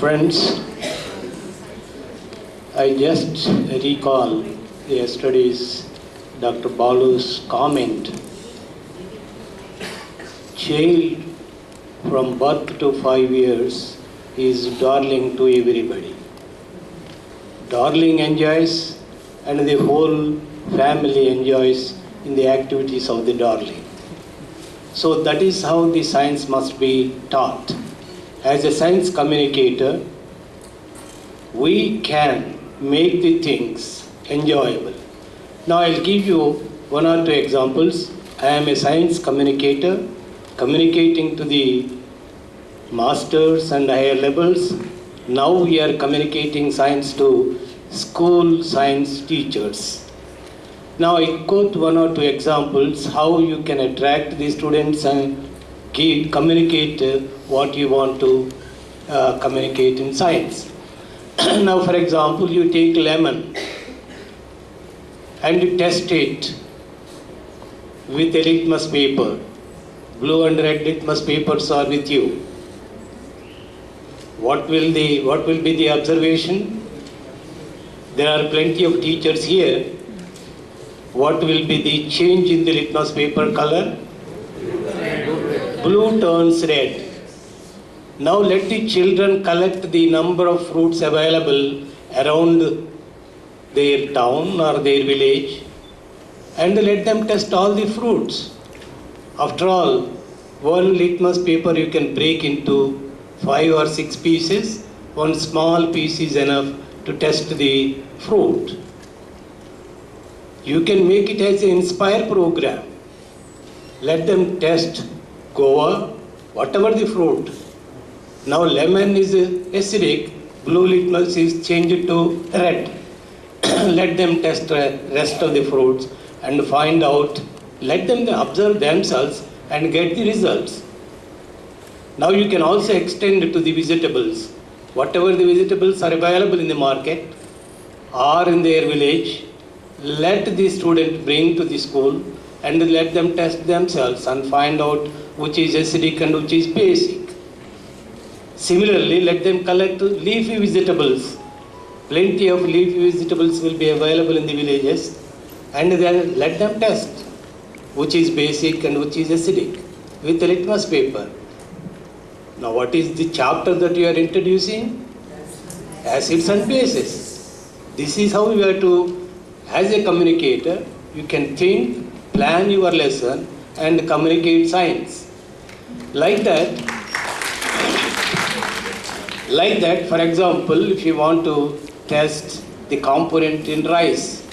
Friends, I just recall yesterday's Dr. Balu's comment. Child from birth to 5 years is darling to everybody. Darling enjoys and the whole family enjoys in the activities of the darling. So that is how the science must be taught. As a science communicator, we can make the things enjoyable. Now I'll give you one or two examples. I am a science communicator, communicating to the masters and higher levels. Now we are communicating science to school science teachers. Now I quote one or two examples how you can attract the students and communicate what you want to communicate in science. Now for example, you take lemon and you test it with a litmus paper. Blue and red litmus papers are with you. What will be the observation? There are plenty of teachers here. What will be the change in the litmus paper color? Blue turns red. Now let the children collect the number of fruits available around their town or their village and let them test all the fruits. After all, one litmus paper you can break into 5 or 6 pieces. One small piece is enough to test the fruit. You can make it as an inspire program. Let them test guava, whatever the fruit. Now lemon is acidic, blue litmus is changed to red. Let them test the rest of the fruits and find out. Let them observe themselves and get the results. Now you can also extend it to the vegetables. Whatever the vegetables are available in the market or in their village, let the student bring to the school and let them test themselves and find out which is acidic and which is basic. Similarly, let them collect leafy vegetables. Plenty of leafy vegetables will be available in the villages and then let them test which is basic and which is acidic with a litmus paper. Now what is the chapter that you are introducing? Acids and bases. This is how you are to, as a communicator, you can think, plan your lesson and communicate science. Like that, for example, if you want to test the component in rice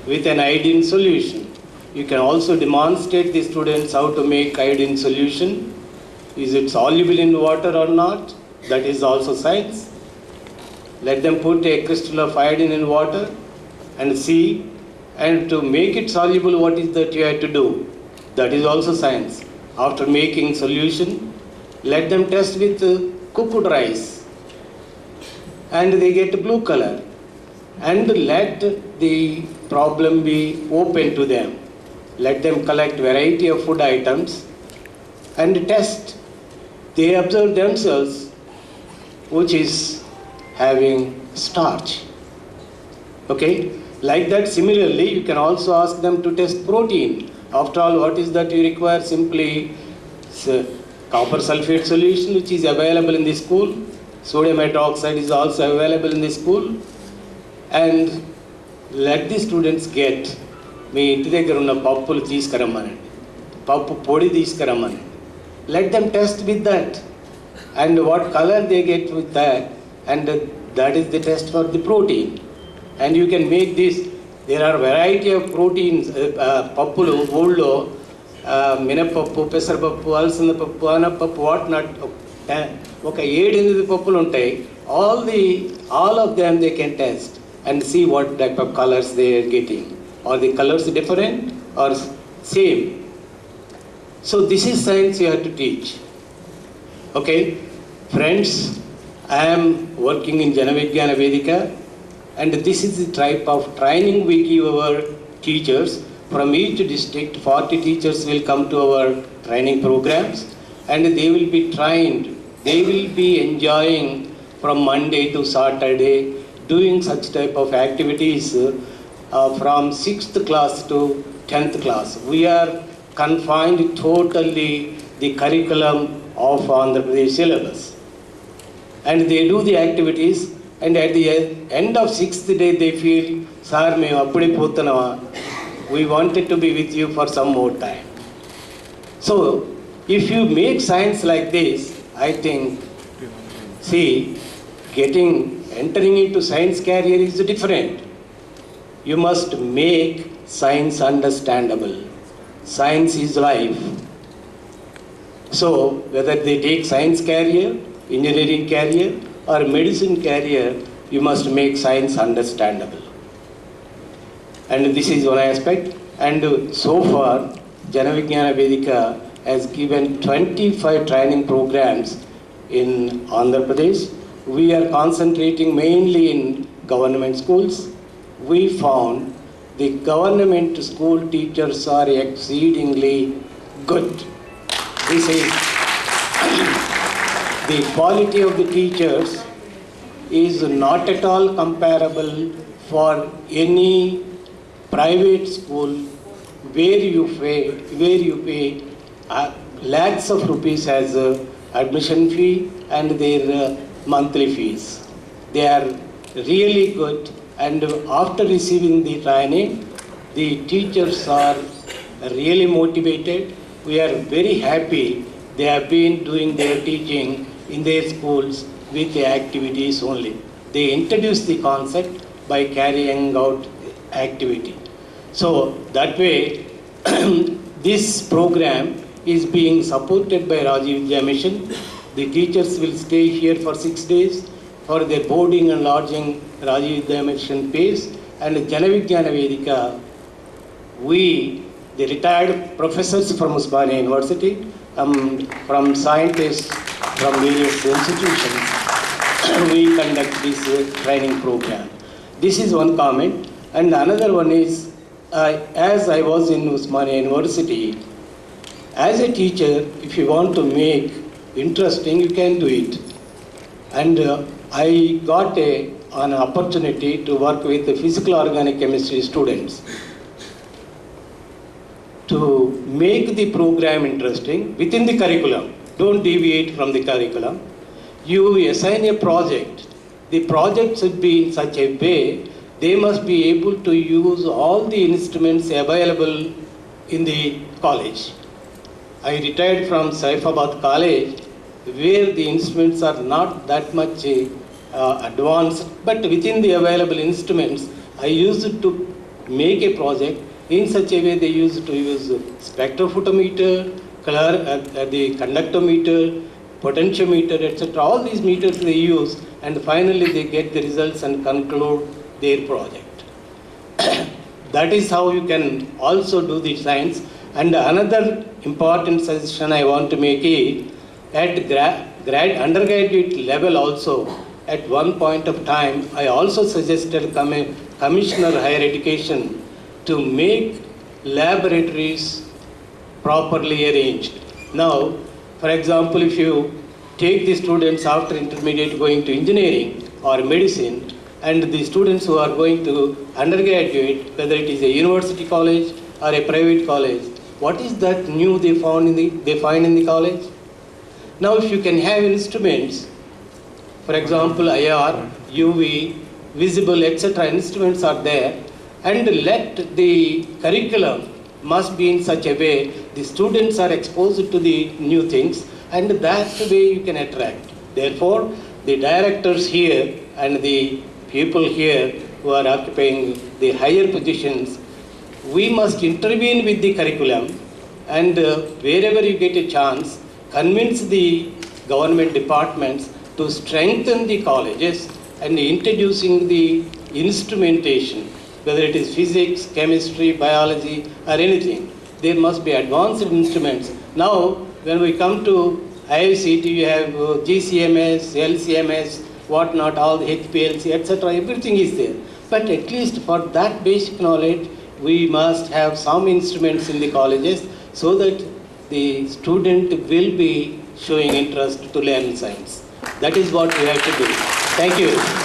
with an iodine solution, you can also demonstrate the students how to make iodine solution. Is it soluble in water or not? That is also science. Let them put a crystal of iodine in water and see, and to make it soluble, what is that you have to do? That is also science. After making solution, let them test with cooked rice and they get blue color, and let the problem be open to them. Let them collect variety of food items and test. They observe themselves which is having starch. Okay? Like that, similarly, you can also ask them to test protein. After all, what is that you require? Simply copper sulfate solution, which is available in the school. Sodium hydroxide is also available in the school. And let the students get, మీ ఇంటి దగ్గర ఉన్న పప్పులు తీసుకురమ్మనండి, పప్పు పొడి తీసుకురమ్మనండి. Let them test with that and what color they get with that, and that is the test for the protein. And you can make this. There are variety of proteins, pappulu, ఊళ్ళో మినపప్పు, పెసరపప్పు, అలసంద పప్పు, అనపప్పు, what not, ఒక 7-8 పప్పులు ఉంటాయి. All of them they can test and see what type of colors they are getting. Are the colors different or same? So this is science you have to teach. Okay, friends, I am working in Janavijnana Vedika, and this is the type of training we give our teachers. From each district, 40 teachers will come to our training programs, and they will be trained They will be enjoying from Monday to Saturday, doing such type of activities from 6th class to 10th class. We are confined totally the curriculum of Andhra Pradesh syllabus. And they do the activities, and at the end of 6th day they feel, Sir, we wanted to be with you for some more time. So, if you make science like this, I think, see, entering into science career is different. You must make science understandable. Science is life. So, whether they take science career, engineering career, or medicine career, you must make science understandable. And this is one aspect. And so far, Janavijnana Vedika has given 25 training programs in Andhra Pradesh. We are concentrating mainly in government schools. We found the government school teachers are exceedingly good. This is the quality of the teachers is not at all comparable for any private school where you pay lakhs of rupees as admission fee and their monthly fees. They are really good, and after receiving the training, the teachers are really motivated. We are very happy they have been doing their teaching in their schools with the activities only. They introduce the concept by carrying out activity. So that way, this program is being supported by Rajiv Vidya Mission. The teachers will stay here for 6 days for their boarding and lodging. Rajiv Vidya Mission pays, and Janavijnana Vedika, the retired professors from Osmania University, from scientists from various institutions, we conduct this training program. This is one comment. And another one is, as I was in Osmania University, as a teacher, if you want to make interesting, you can do it. And I got an opportunity to work with the physical organic chemistry students. To make the program interesting within the curriculum, don't deviate from the curriculum. You assign a project. The project should be in such a way they must be able to use all the instruments available in the college. I retired from Saifabad College, where the instruments are not that much advanced, but within the available instruments, I used to make a project in such a way they used to use spectrophotometer, the conductometer, potentiometer, etc. All these meters they use, and finally they get the results and conclude their project. That is how you can also do the science. And another important suggestion I want to make is, at undergraduate level also, at one point of time, I also suggested Commissioner Higher Education to make laboratories properly arranged. Now, for example, if you take the students after intermediate going to engineering or medicine, and the students who are going to undergraduate, whether it is a university college or a private college, what is that new they find in the college? Now, if you can have instruments, for example, IR, UV, visible, etc. instruments are there, and let the curriculum must be in such a way the students are exposed to the new things, and that way you can attract. Therefore, the directors here and the people here who are occupying the higher positions, we must intervene with the curriculum, and wherever you get a chance, convince the government departments to strengthen the colleges and introducing the instrumentation, whether it is physics, chemistry, biology, or anything. There must be advanced instruments. Now, when we come to IICT, you have GCMS, LCMS, whatnot, all the HPLC, etc. Everything is there. But at least for that basic knowledge, we must have some instruments in the colleges so that the student will be showing interest to learn science. That is what we have to do. Thank you.